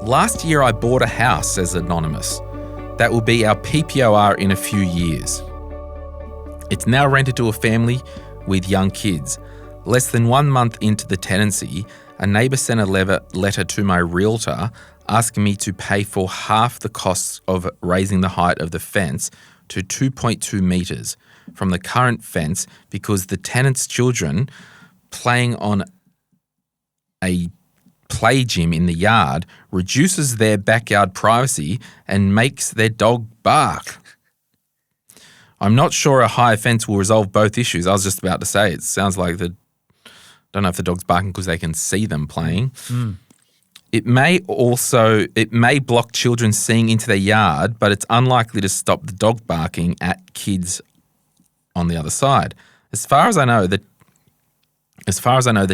Last year I bought a house, says Anonymous. That will be our PPOR in a few years. It's now rented to a family with young kids. Less than 1 month into the tenancy, a neighbour sent a letter to my realtor asking me to pay for half the costs of raising the height of the fence to 2.2 metres from the current fence because the tenant's children playing on a play gym in the yard reduces their backyard privacy and makes their dog bark. I'm not sure a higher fence will resolve both issues. I was just about to say, it sounds like don't know if the dog's barking because they can see them playing. It may block children seeing into their yard, but it's unlikely to stop the dog barking at kids on the other side. As far as I know, the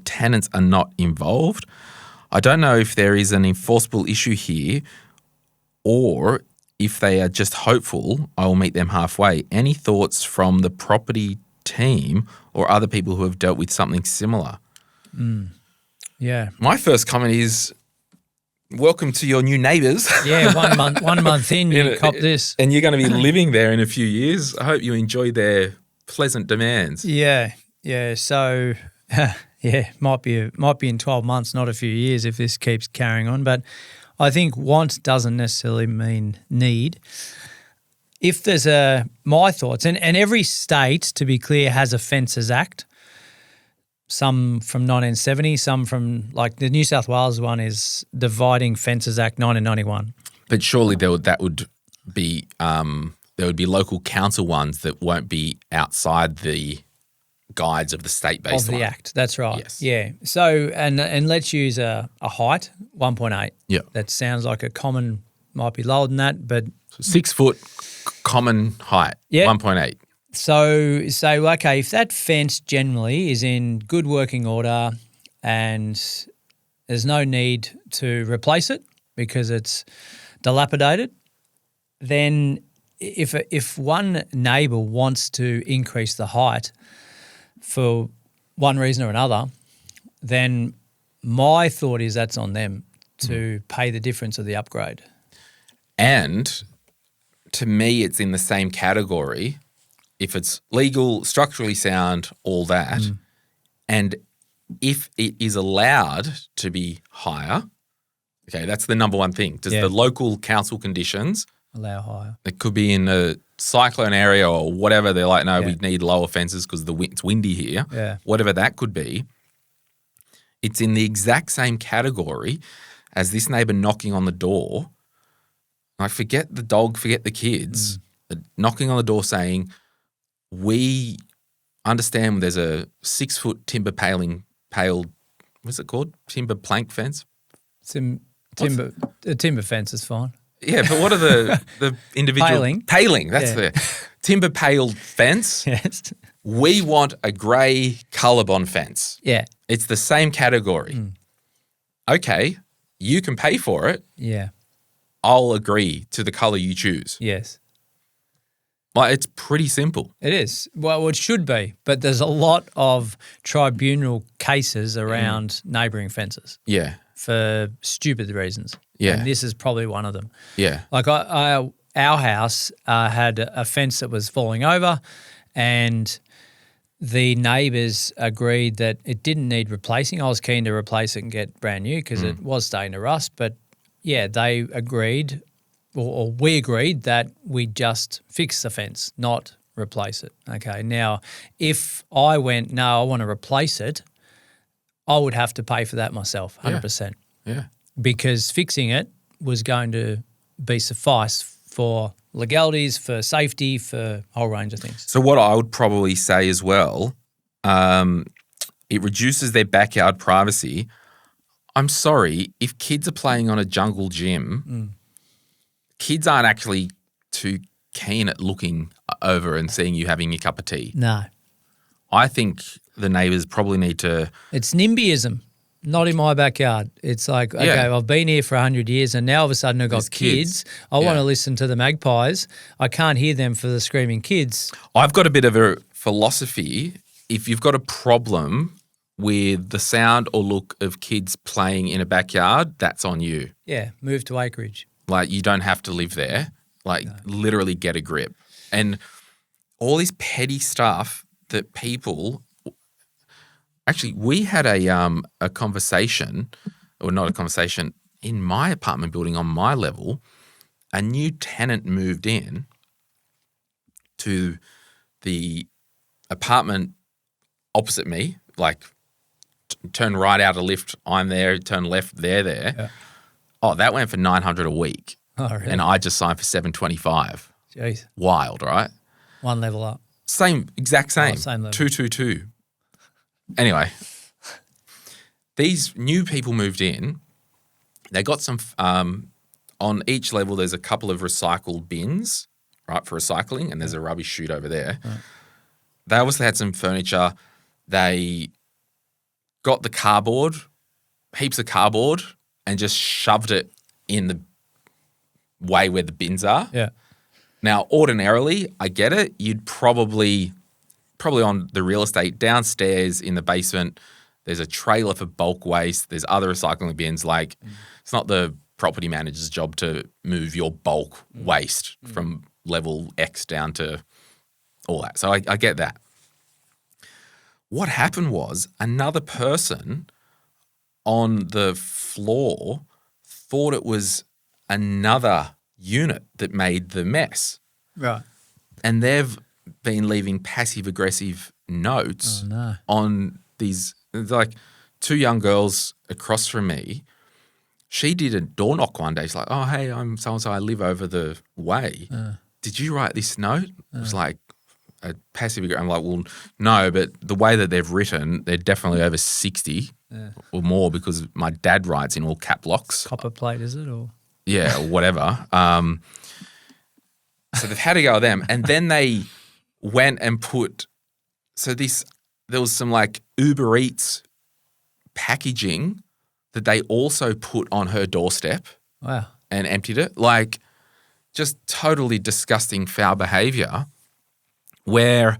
tenants are not involved. I don't know if there is an enforceable issue here or if they are just hopeful I will meet them halfway. Any thoughts from the property team or other people who have dealt with something similar? Yeah. My first comment is, welcome to your new neighbours. Yeah, 1 month in, you cop this. And you're going to be living there in a few years. I hope you enjoy their pleasant demands. Yeah. So, might be in 12 months, not a few years if this keeps carrying on. But I think want doesn't necessarily mean need. If there's my thoughts, and every state, to be clear, has a Fences Act. Some from 1970, some from, like the New South Wales one is Dividing Fences Act 1991. But surely there would be local council ones that won't be outside the guides of the state baseline. Of the Act, that's right. Yes. Yeah. So, and let's use a height, 1.8. Yeah. That sounds like a common, might be lower than that, but 6 foot common height, 1.8. So, okay, if that fence generally is in good working order and there's no need to replace it because it's dilapidated, then if one neighbour wants to increase the height for one reason or another, then my thought is that's on them to pay the difference of the upgrade. And to me, it's in the same category. If it's legal, structurally sound, all that, and if it is allowed to be higher, okay, that's the number one thing. Does the local council conditions allow higher? It could be in a cyclone area or whatever. They're like, no, we need lower fences because it's windy here. Yeah. Whatever that could be, it's in the exact same category as this neighbour knocking on the door. Like, forget the dog, forget the kids, but knocking on the door saying, we understand there's a 6 foot timber what's it called? Timber plank fence? Timber fence is fine. Yeah, but what are the individual? Paling, that's the timber paled fence. Yes. We want a grey Colorbond fence. Yeah. It's the same category. Okay, you can pay for it. Yeah. I'll agree to the colour you choose. Yes. Like, it's pretty simple. It is. Well, it should be, but there's a lot of tribunal cases around neighbouring fences. Yeah. For stupid reasons. Yeah. And this is probably one of them. Yeah. Like our house had a fence that was falling over and the neighbours agreed that it didn't need replacing. I was keen to replace it and get brand new because it was starting to rust. But, yeah, they agreed or we agreed that we just fix the fence, not replace it. Okay. Now, if I went, no, I want to replace it, I would have to pay for that myself, 100%. Yeah. Because fixing it was going to be suffice for legalities, for safety, for a whole range of things. So what I would probably say as well, it reduces their backyard privacy. I'm sorry, if kids are playing on a jungle gym, kids aren't actually too keen at looking over and seeing you having your cup of tea. No. I think the neighbours probably need to... It's NIMBYism, not in my backyard. It's like, okay, I've been here for 100 years and now all of a sudden I've got kids. I want to listen to the magpies. I can't hear them for the screaming kids. I've got a bit of a philosophy. If you've got a problem with the sound or look of kids playing in a backyard, that's on you. Yeah, move to acreage. Like, you don't have to live there. Like, literally get a grip. And all this petty stuff that people – actually, we had a conversation – or not a conversation – in my apartment building on my level. A new tenant moved in to the apartment opposite me, like turn right out a lift, I'm there, turn left, they're there. Yeah. Oh, that went for $900 a week. Oh, really? And I just signed for $725. Jeez. Wild, right? One level up. Exact same. Oh, same level. 222. Anyway, these new people moved in. They got some on each level there's a couple of recycled bins, right, for recycling, and there's a rubbish chute over there. Right. They obviously had some furniture. They got the cardboard, heaps of cardboard, and just shoved it in the way where the bins are. Yeah. Now, ordinarily, I get it. You'd probably on the real estate downstairs in the basement, there's a trailer for bulk waste. There's other recycling bins. Like, it's not the property manager's job to move your bulk waste from level X down to all that. So I get that. What happened was another person on the floor thought it was another unit that made the mess. Right. And they've been leaving passive-aggressive notes on these, like, two young girls across from me. She did a door knock one day. She's like, oh, hey, I'm so-and-so. I live over the way. Did you write this note? It was like a passive-aggressive. I'm like, well, no, but the way that they've written, they're definitely over 60 or more because my dad writes in all cap locks. Copper plate, is it? Or yeah, or whatever. So they've had to go with them. And then they went and put – there was some like Uber Eats packaging that they also put on her doorstep. Wow. And emptied it. Like, just totally disgusting foul behaviour where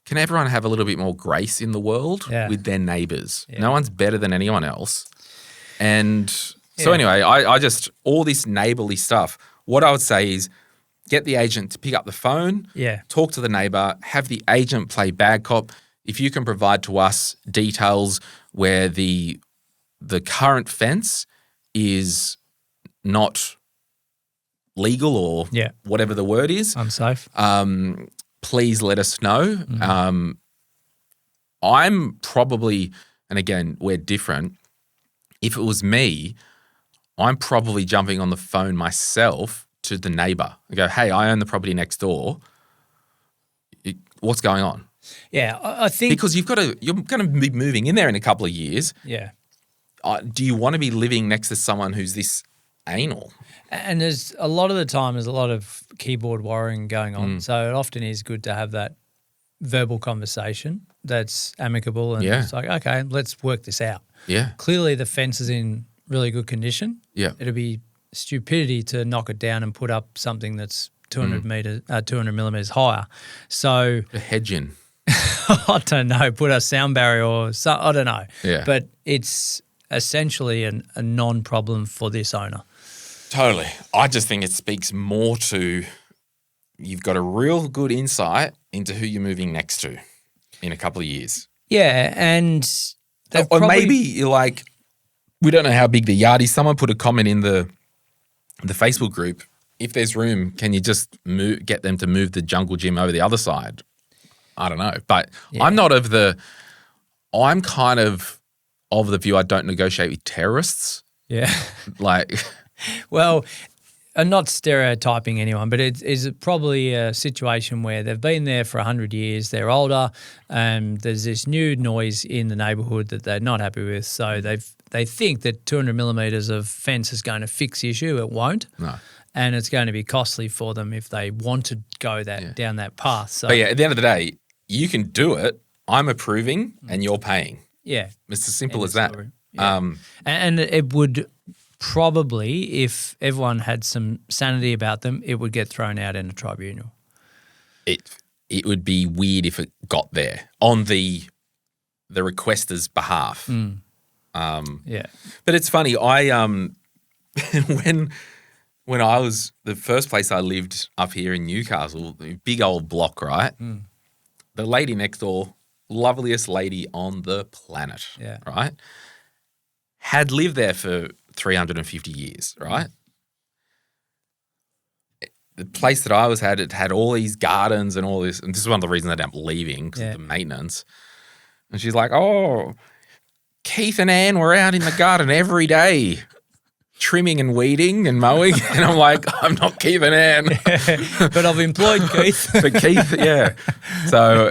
can everyone have a little bit more grace in the world with their neighbours? Yeah. No one's better than anyone else. And so anyway, I just – all this neighbourly stuff, what I would say is get the agent to pick up the phone, talk to the neighbour, have the agent play bad cop. If you can provide to us details where the current fence is not legal or whatever the word is. Unsafe. Please let us know. I'm probably, and again, we're different. If it was me, I'm probably jumping on the phone myself to the neighbour. I go, hey, I own the property next door. What's going on? Yeah, I think because you're going to be moving in there in a couple of years. Yeah. Do you want to be living next to someone who's this anal? And there's a lot of the time there's a lot of keyboard warring going on. So it often is good to have that verbal conversation that's amicable and it's like, okay, let's work this out. Yeah. Clearly the fence is in really good condition. Yeah. It'd be stupidity to knock it down and put up something that's 200 millimeters higher. So a hedge in. I don't know, put a sound barrier or I don't know. Yeah. But it's essentially a non-problem for this owner. Totally. I just think it speaks more to you've got a real good insight into who you're moving next to in a couple of years. Yeah, and or maybe you're like, we don't know how big the yard is. Someone put a comment in the Facebook group. If there's room, can you just get them to move the jungle gym over the other side? I don't know. But I'm kind of the view I don't negotiate with terrorists. Yeah. Like. Well, I'm not stereotyping anyone, but it's probably a situation where they've been there for 100 years, they're older, and there's this new noise in the neighbourhood that they're not happy with. So they think that 200 millimetres of fence is going to fix the issue. It won't. No. And it's going to be costly for them if they want to go down that path. So, but at the end of the day, you can do it. I'm approving and you're paying. Yeah. It's as simple as that. Yeah. And it would probably, if everyone had some sanity about them, it would get thrown out in a tribunal. It would be weird if it got there on the the requester's behalf. Yeah. But it's funny. I when I was the first place I lived up here in Newcastle, big old block, right? The lady next door, loveliest lady on the planet, right? Had lived there for 350 years, right? The place that I was at, it had all these gardens and all this, and this is one of the reasons I ended up leaving because of the maintenance. And she's like, "Oh, Keith and Anne were out in the garden every day, trimming and weeding and mowing." And I'm like, "I'm not Keith and Anne." But I've employed Keith. But Keith, yeah. So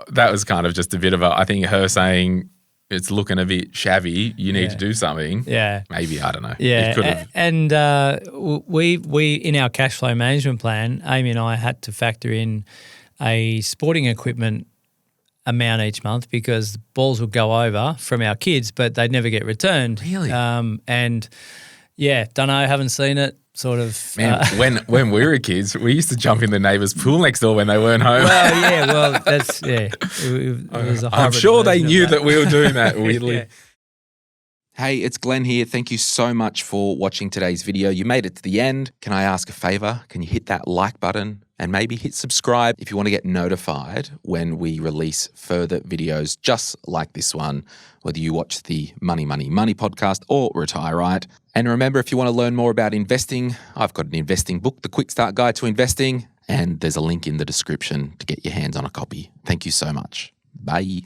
that was kind of just a bit of I think her saying, "It's looking a bit shabby. You need to do something." Yeah. Maybe, I don't know. Yeah. It could have. And we in our cash flow management plan, Amy and I had to factor in a sporting equipment amount each month because the balls would go over from our kids, but they'd never get returned. Really? And yeah, don't know, haven't seen it. Sort of. Man, when we were kids, we used to jump in the neighbour's pool next door when they weren't home. Well, that's It was a I'm sure they version of knew that we were doing that weirdly. Yeah. Hey, it's Glenn here. Thank you so much for watching today's video. You made it to the end. Can I ask a favour? Can you hit that like button and maybe hit subscribe if you want to get notified when we release further videos just like this one, whether you watch the Money podcast or Retire Right. And remember, if you want to learn more about investing, I've got an investing book, The Quick Start Guide to Investing, and there's a link in the description to get your hands on a copy. Thank you so much. Bye.